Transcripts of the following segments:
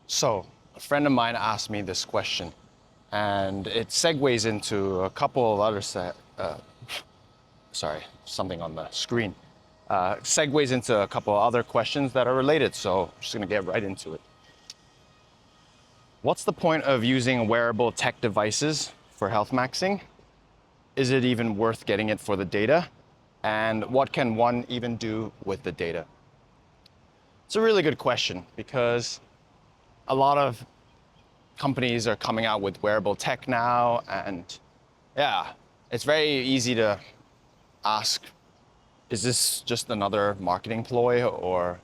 So, a friend of mine asked me this question, and it segues into a couple of other sorry, something on the screen. Segues into a couple of other questions that are related, so I'm just gonna get right into it. What's the point of using wearable tech devices for Healthmaxxing? Is it even worth getting it for the data? And what can one even do with the data? It's a really good question because a lot of companies are coming out with wearable tech now, and yeah, it's very easy to ask, is this just another marketing ploy, or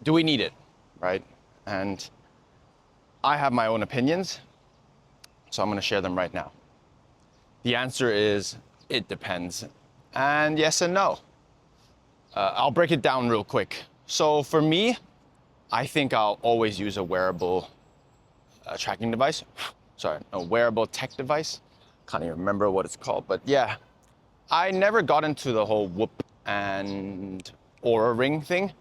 do we need it, right? And I have my own opinions, so I'm gonna share them right now. The answer is, it depends. And yes and no. I'll break it down real quick. So for me, I think I'll always use a wearable tracking device. Sorry, a wearable tech device. Can't even remember what it's called, but yeah. I never got into the whole Whoop and Oura ring thing.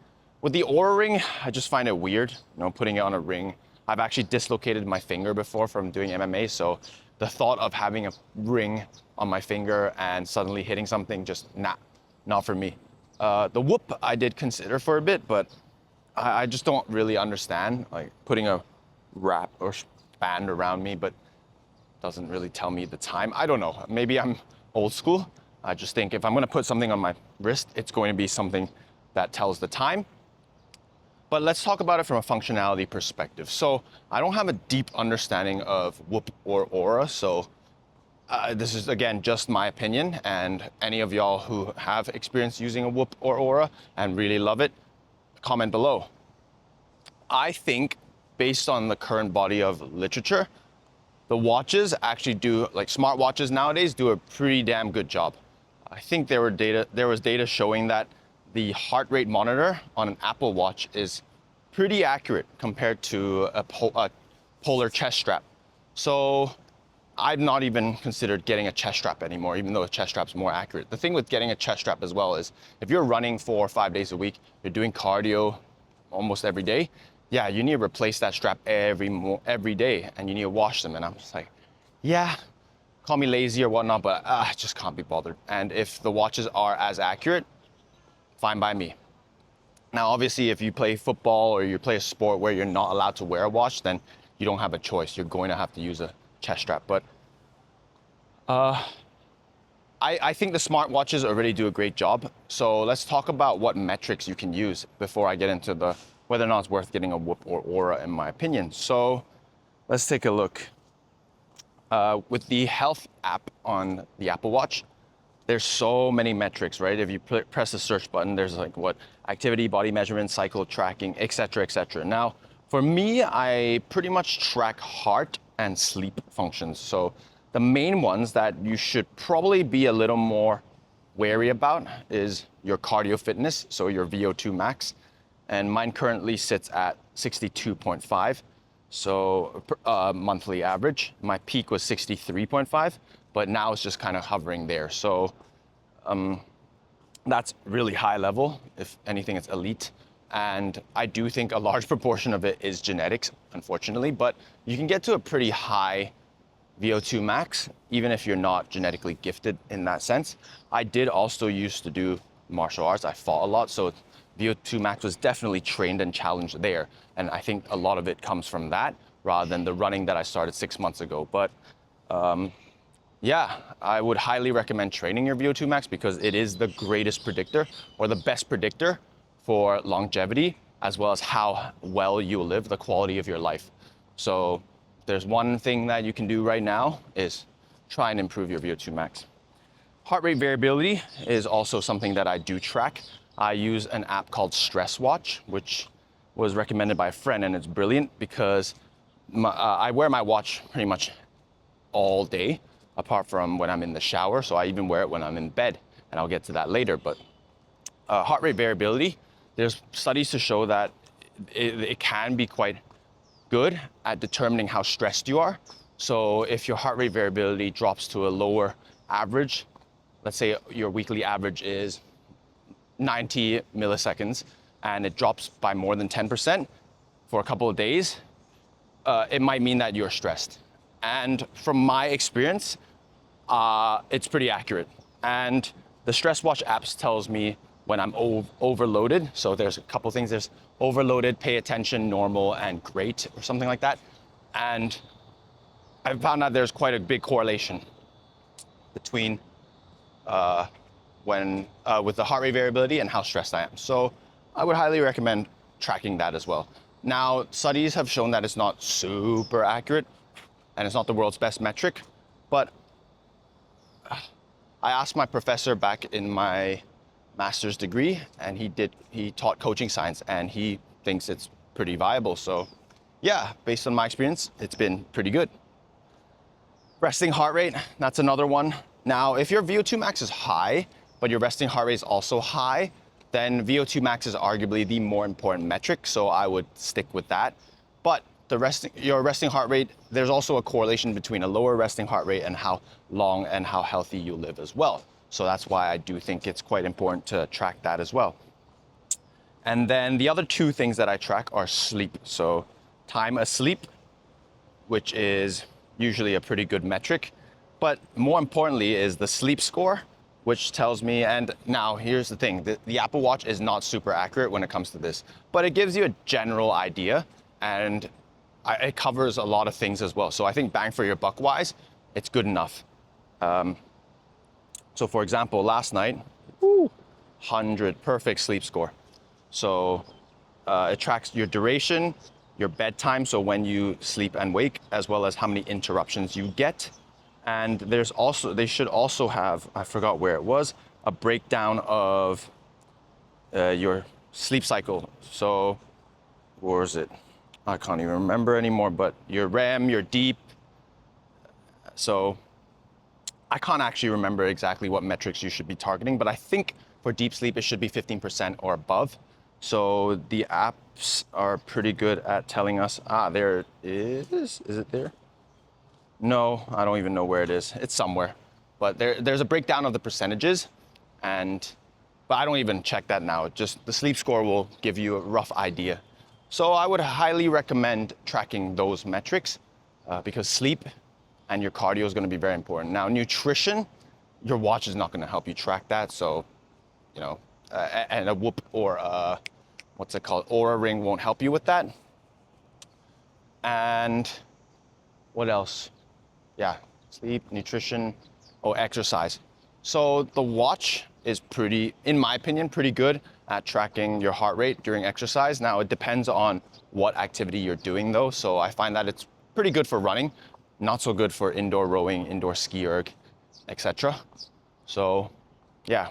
With the Oura ring, I just find it weird, putting it on a ring. I've actually dislocated my finger before from doing MMA, so the thought of having a ring on my finger and suddenly hitting something, just not for me. The Whoop I did consider for a bit, but I just don't really understand, like putting a wrap or band around me, but doesn't really tell me the time. I don't know, maybe I'm old school. I just think if I'm gonna put something on my wrist, it's going to be something that tells the time. But let's talk about it from a functionality perspective. So I don't have a deep understanding of Whoop or Oura, so this is, again, just my opinion, and any of y'all who have experience using a Whoop or Oura and really love it, comment below. I think, based on the current body of literature, the watches actually do, like smartwatches nowadays, do a pretty damn good job. I think there was data showing that the heart rate monitor on an Apple Watch is pretty accurate compared to a polar chest strap. So I've not even considered getting a chest strap anymore, even though a chest strap's more accurate. The thing with getting a chest strap as well is if you're running 4 or 5 days a week, you're doing cardio almost every day, yeah, you need to replace that strap every day, and you need to wash them. And I'm just like, yeah, call me lazy or whatnot, but I just can't be bothered. And if the watches are as accurate, fine by me. Now, obviously, if you play football or you play a sport where you're not allowed to wear a watch, then you don't have a choice. You're going to have to use a chest strap. But I think the smartwatches already do a great job. So let's talk about what metrics you can use before I get into whether or not it's worth getting a Whoop or Oura, in my opinion. So let's take a look. With the health app on the Apple Watch, there's so many metrics, right? If you press the search button, there's like activity, body measurement, cycle tracking, etc., etc. Now, for me, I pretty much track heart and sleep functions. So the main ones that you should probably be a little more wary about is your cardio fitness, so your VO2 Max. And mine currently sits at 62.5. So monthly average. My peak was 63.5, but now it's just kind of hovering there. So that's really high level. If anything, it's elite. And I do think a large proportion of it is genetics, unfortunately, but you can get to a pretty high VO2 max, even if you're not genetically gifted in that sense. I did also used to do martial arts. I fought a lot, so VO2 max was definitely trained and challenged there. And I think a lot of it comes from that rather than the running that I started 6 months ago. But yeah, I would highly recommend training your VO2 max because it is the greatest predictor or the best predictor for longevity, as well as how well you live, the quality of your life. So there's one thing that you can do right now is try and improve your VO2 max. Heart rate variability is also something that I do track. I use an app called Stress Watch, which was recommended by a friend, and it's brilliant because I wear my watch pretty much all day, apart from when I'm in the shower. So I even wear it when I'm in bed, and I'll get to that later. But heart rate variability, there's studies to show that it can be quite good at determining how stressed you are. So if your heart rate variability drops to a lower average, let's say your weekly average is 90 milliseconds and it drops by more than 10%, for a couple of days, it might mean that you're stressed. And from my experience, it's pretty accurate. And the stress watch apps tells me when I'm overloaded. So there's a couple things. There's overloaded, pay attention, normal, and great, or something like that. And I've found out there's quite a big correlation between with the heart rate variability and how stressed I am. So I would highly recommend tracking that as well. Now, studies have shown that it's not super accurate and it's not the world's best metric, but I asked my professor back in my master's degree, and he taught coaching science, and he thinks it's pretty viable. So yeah, based on my experience, it's been pretty good. Resting heart rate, that's another one. Now, if your VO2 max is high, but your resting heart rate is also high, then VO2 max is arguably the more important metric, so I would stick with that. But your resting heart rate, there's also a correlation between a lower resting heart rate and how long and how healthy you live as well. So that's why I do think it's quite important to track that as well. And then the other two things that I track are sleep. So time asleep, which is usually a pretty good metric, but more importantly is the sleep score, which tells me, and now here's the thing, the Apple Watch is not super accurate when it comes to this, but it gives you a general idea, and it covers a lot of things as well. So I think bang for your buck wise, it's good enough. So for example, last night, 100, perfect sleep score. So it tracks your duration, your bedtime, so when you sleep and wake, as well as how many interruptions you get. And they should also have, I forgot where it was, a breakdown of your sleep cycle. So where is it? I can't even remember anymore, but your REM, your deep. So I can't actually remember exactly what metrics you should be targeting, but I think for deep sleep, it should be 15% or above. So the apps are pretty good at telling us, there it is. Is it there? No, I don't even know where it is. It's somewhere. But there's a breakdown of the percentages, but I don't even check that now. Just the sleep score will give you a rough idea. So I would highly recommend tracking those metrics because sleep and your cardio is going to be very important. Now, nutrition, your watch is not going to help you track that. So, and a Whoop or what's it called? Oura ring won't help you with that. And what else? Yeah, sleep, nutrition, exercise. So the watch is in my opinion, pretty good at tracking your heart rate during exercise. Now, it depends on what activity you're doing though. So I find that it's pretty good for running, not so good for indoor rowing, indoor ski erg, etc. So yeah.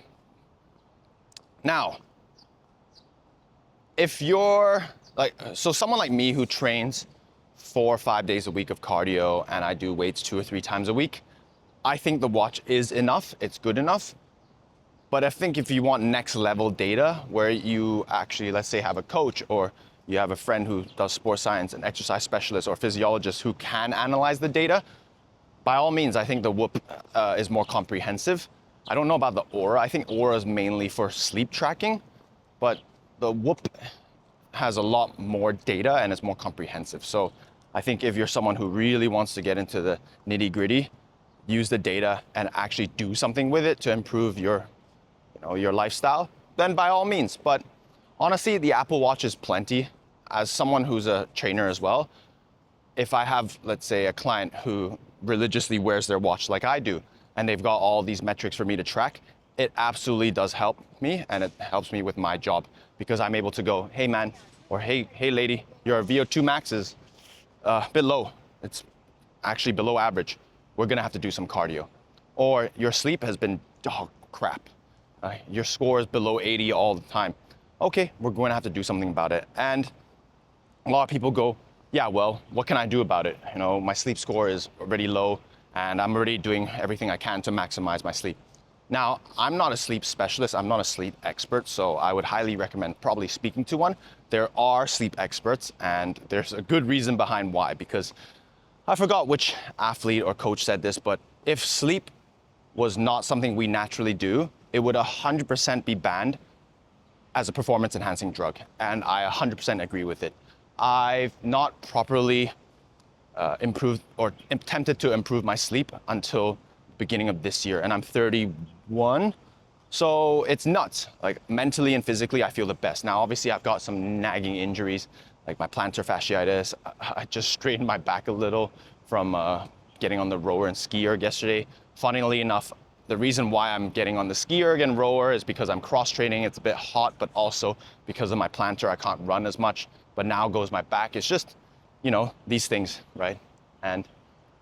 Now, if you're someone like me who trains 4 or 5 days a week of cardio and I do weights 2 or 3 times a week, I think the watch is enough, it's good enough. But I think if you want next level data where you actually, let's say, have a coach or you have a friend who does sports science, an exercise specialist or physiologist who can analyze the data, by all means, I think the Whoop is more comprehensive. I don't know about the Oura. I think Oura is mainly for sleep tracking, but the Whoop has a lot more data and it's more comprehensive. So I think if you're someone who really wants to get into the nitty gritty, use the data and actually do something with it to improve your lifestyle, then by all means. But honestly, the Apple Watch is plenty. As someone who's a trainer as well, if I have, let's say, a client who religiously wears their watch like I do, and they've got all these metrics for me to track, it absolutely does help me, and it helps me with my job because I'm able to go, hey man, or hey lady, your VO2 max is a bit low. It's actually below average. We're gonna have to do some cardio. Or your sleep has been, crap. Your score is below 80 all the time. Okay, we're going to have to do something about it. And a lot of people go, yeah, well, what can I do about it? My sleep score is already low and I'm already doing everything I can to maximize my sleep. Now, I'm not a sleep specialist. I'm not a sleep expert. So I would highly recommend probably speaking to one. There are sleep experts and there's a good reason behind why, because I forgot which athlete or coach said this, but if sleep was not something we naturally do, it would 100% be banned as a performance enhancing drug. And I 100% agree with it. I've not properly improved or attempted to improve my sleep until beginning of this year, and I'm 31. So it's nuts. Like mentally and physically, I feel the best. Now, obviously, I've got some nagging injuries, like my plantar fasciitis. I just strained my back a little from getting on the rower and ski erg yesterday. Funnily enough, the reason why I'm getting on the ski erg and rower is because I'm cross training. It's a bit hot, but also because of my plantar, I can't run as much. But now goes my back. It's just, you know, these things, right? And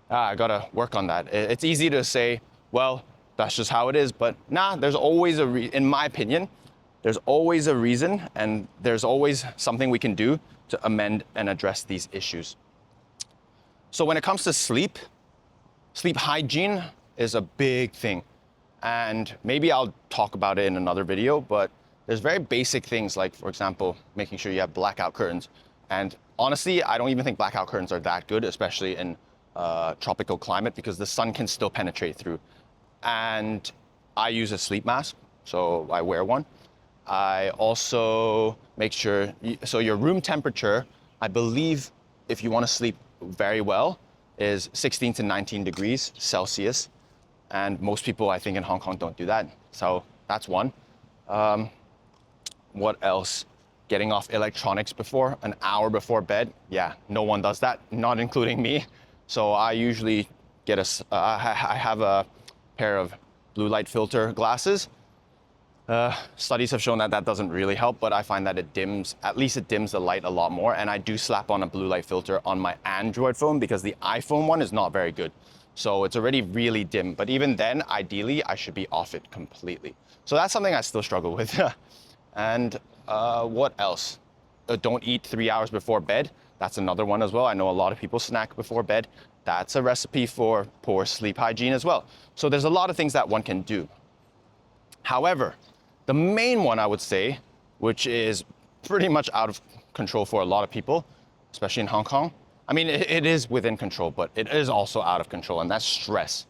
I gotta work on that. It's easy to say, well, that's just how it is, but nah, there's always in my opinion, there's always a reason, and there's always something we can do to amend and address these issues. So when it comes to sleep hygiene is a big thing. And maybe I'll talk about it in another video, but there's very basic things like, for example, making sure you have blackout curtains. And honestly, I don't even think blackout curtains are that good, especially in tropical climate, because the sun can still penetrate through. And I use a sleep mask, so I wear one. I also make sure, so your room temperature, I believe if you want to sleep very well, is 16 to 19 degrees Celsius. And most people, I think, in Hong Kong don't do that. So that's one. What else? Getting off electronics before, an hour before bed. Yeah, no one does that, not including me. So I usually get I have a pair of blue light filter glasses. Studies have shown that that doesn't really help, but I find that it dims the light a lot more. And I do slap on a blue light filter on my Android phone because the iPhone one is not very good. So it's already really dim, but even then, ideally, I should be off it completely. So that's something I still struggle with. And what else? Don't eat 3 hours before bed. That's another one as well. I know a lot of people snack before bed. That's a recipe for poor sleep hygiene as well. So there's a lot of things that one can do. However, the main one I would say, which is pretty much out of control for a lot of people, especially in Hong Kong. I mean, it is within control, but it is also out of control, and that's stress.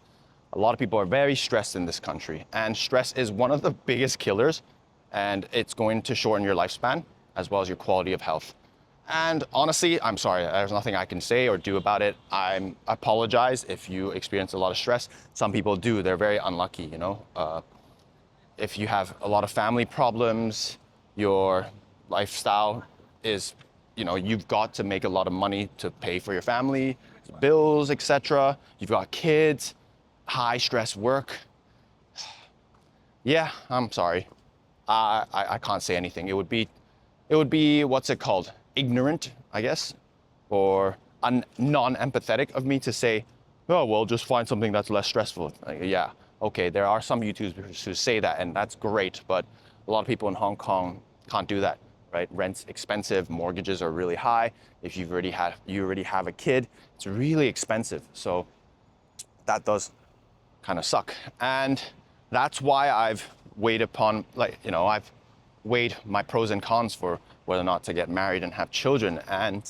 A lot of people are very stressed in this country, and stress is one of the biggest killers, and it's going to shorten your lifespan as well as your quality of health. And honestly, I'm sorry, there's nothing I can say or do about it. I apologize if you experience a lot of stress. Some people do, they're very unlucky, you know. If you have a lot of family problems, your lifestyle is, you know, you've got to make a lot of money to pay for your family, bills, etc. You've got kids, high stress work. Yeah, I'm sorry. I can't say anything. It would be, what's it called? Ignorant, I guess, or non-empathetic of me to say, oh, well, just find something that's less stressful. Like, yeah, okay, there are some YouTubers who say that, and that's great, but a lot of people in Hong Kong can't do that, right? Rent's expensive, mortgages are really high. If you already have a kid, it's really expensive. So that does kind of suck. And that's why I've weighed upon, I've weighed my pros and cons for whether or not to get married and have children. And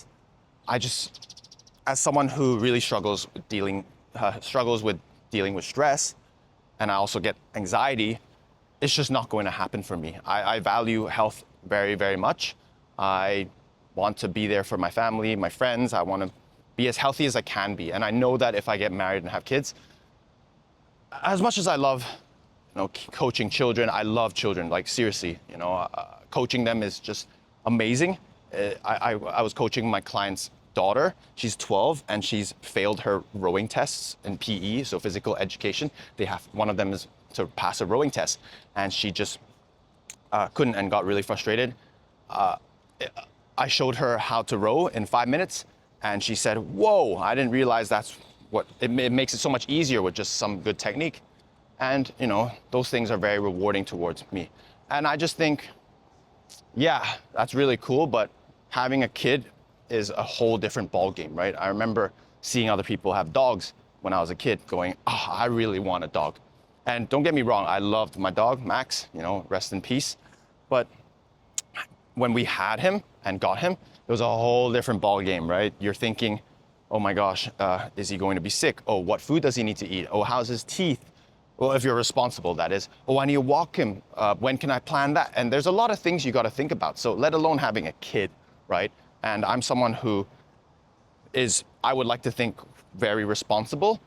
I just, as someone who really struggles with dealing with stress, and I also get anxiety, it's just not going to happen for me. I value health very, very much. I want to be there for my family, my friends. I want to be as healthy as I can be. And I know that if I get married and have kids, as much as I love, coaching children, I love children, like seriously, coaching them is just amazing. I was coaching my client's daughter. She's 12 and she's failed her rowing tests in PE, so physical education. One of them is to pass a rowing test, and she just couldn't and got really frustrated. I showed her how to row in 5 minutes, and she said, whoa, I didn't realize it makes it so much easier with just some good technique. And, those things are very rewarding towards me. And I just think, yeah, that's really cool, but having a kid is a whole different ball game, right? I remember seeing other people have dogs when I was a kid going, oh, I really want a dog. And don't get me wrong, I loved my dog, Max, rest in peace. But when we had him and got him, it was a whole different ball game, right? You're thinking, oh my gosh, is he going to be sick? Oh, what food does he need to eat? Oh, how's his teeth? Well, if you're responsible, that is. Oh, I need to walk him. When can I plan that? And there's a lot of things you got to think about. So let alone having a kid, right? And I'm someone who is, I would like to think, very responsible,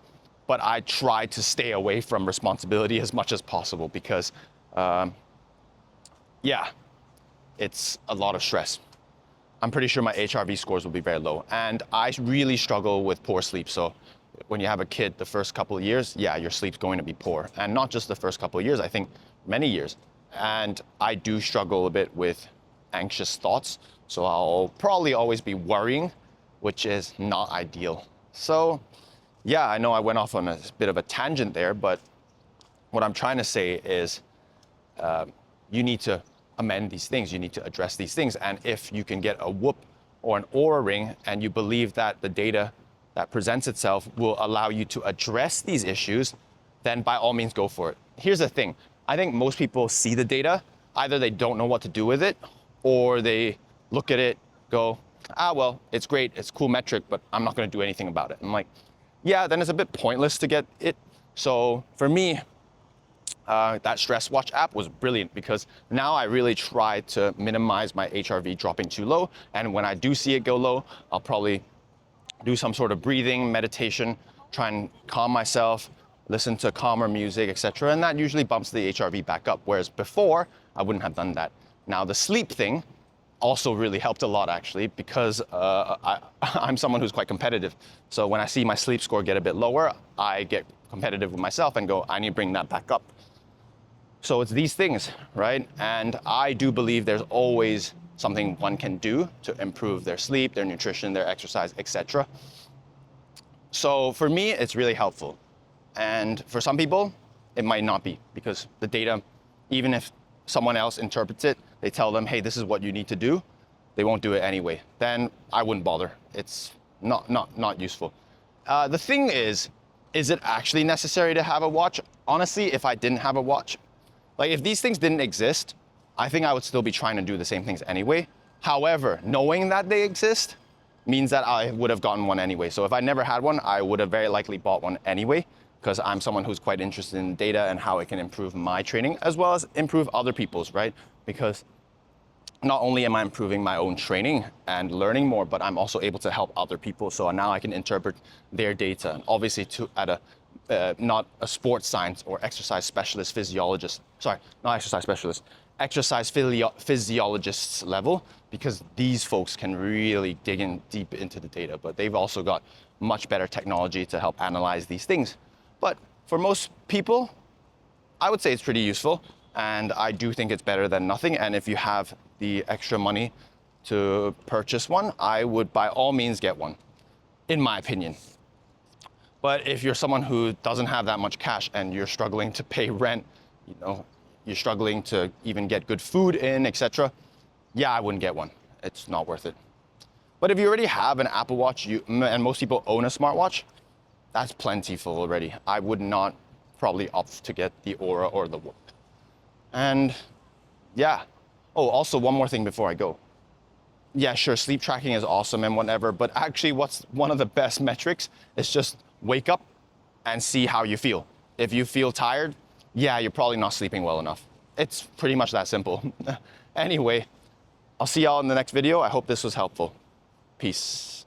but I try to stay away from responsibility as much as possible because, yeah, it's a lot of stress. I'm pretty sure my HRV scores will be very low. And I really struggle with poor sleep. So when you have a kid, the first couple of years, yeah, your sleep's going to be poor. And not just the first couple of years, I think many years. And I do struggle a bit with anxious thoughts. So I'll probably always be worrying, which is not ideal. So yeah, I know I went off on a bit of a tangent there, but what I'm trying to say is you need to amend these things. You need to address these things. And if you can get a Whoop or an Oura ring and you believe that the data that presents itself will allow you to address these issues, then by all means go for it. Here's the thing. I think most people see the data, either they don't know what to do with it, or they look at it, go, well, it's great, it's a cool metric, but I'm not gonna do anything about it. I'm like, yeah, then it's a bit pointless to get it. So for me, that stress watch app was brilliant because now I really try to minimize my HRV dropping too low. And when I do see it go low, I'll probably do some sort of breathing, meditation, try and calm myself, listen to calmer music, etc. And that usually bumps the HRV back up. Whereas before, I wouldn't have done that. Now the sleep thing also really helped a lot actually because I'm someone who's quite competitive. So when I see my sleep score get a bit lower, I get competitive with myself and go, I need to bring that back up. So it's these things, right? And I do believe there's always something one can do to improve their sleep, their nutrition, their exercise, etc. So for me, it's really helpful. And for some people, it might not be because the data, even if someone else interprets it, they tell them, hey, this is what you need to do, they won't do it anyway. Then I wouldn't bother. It's not useful. The thing is it actually necessary to have a watch? Honestly, if I didn't have a watch, like if these things didn't exist, I think I would still be trying to do the same things anyway. However, knowing that they exist means that I would have gotten one anyway. So if I never had one, I would have very likely bought one anyway, because I'm someone who's quite interested in data and how it can improve my training as well as improve other people's, right? Because not only am I improving my own training and learning more, but I'm also able to help other people. So now I can interpret their data, and obviously at a not a sports science or exercise specialist physiologist, sorry, not exercise specialist, exercise physiologists level, because these folks can really dig in deep into the data, but they've also got much better technology to help analyze these things. But for most people, I would say it's pretty useful, and I do think it's better than nothing. And if you have the extra money to purchase one, I would by all means get one, in my opinion. But if you're someone who doesn't have that much cash and you're struggling to pay rent, you know, you're struggling to even get good food in, etc., yeah, I wouldn't get one. It's not worth it. But if you already have an Apple Watch, and most people own a smartwatch, that's plentiful already. I would not probably opt to get the Oura or the Whoop. And yeah. Oh, also one more thing before I go. Yeah, sure, sleep tracking is awesome and whatever, but actually what's one of the best metrics is just wake up and see how you feel. If you feel tired, yeah, you're probably not sleeping well enough. It's pretty much that simple. Anyway, I'll see y'all in the next video. I hope this was helpful. Peace.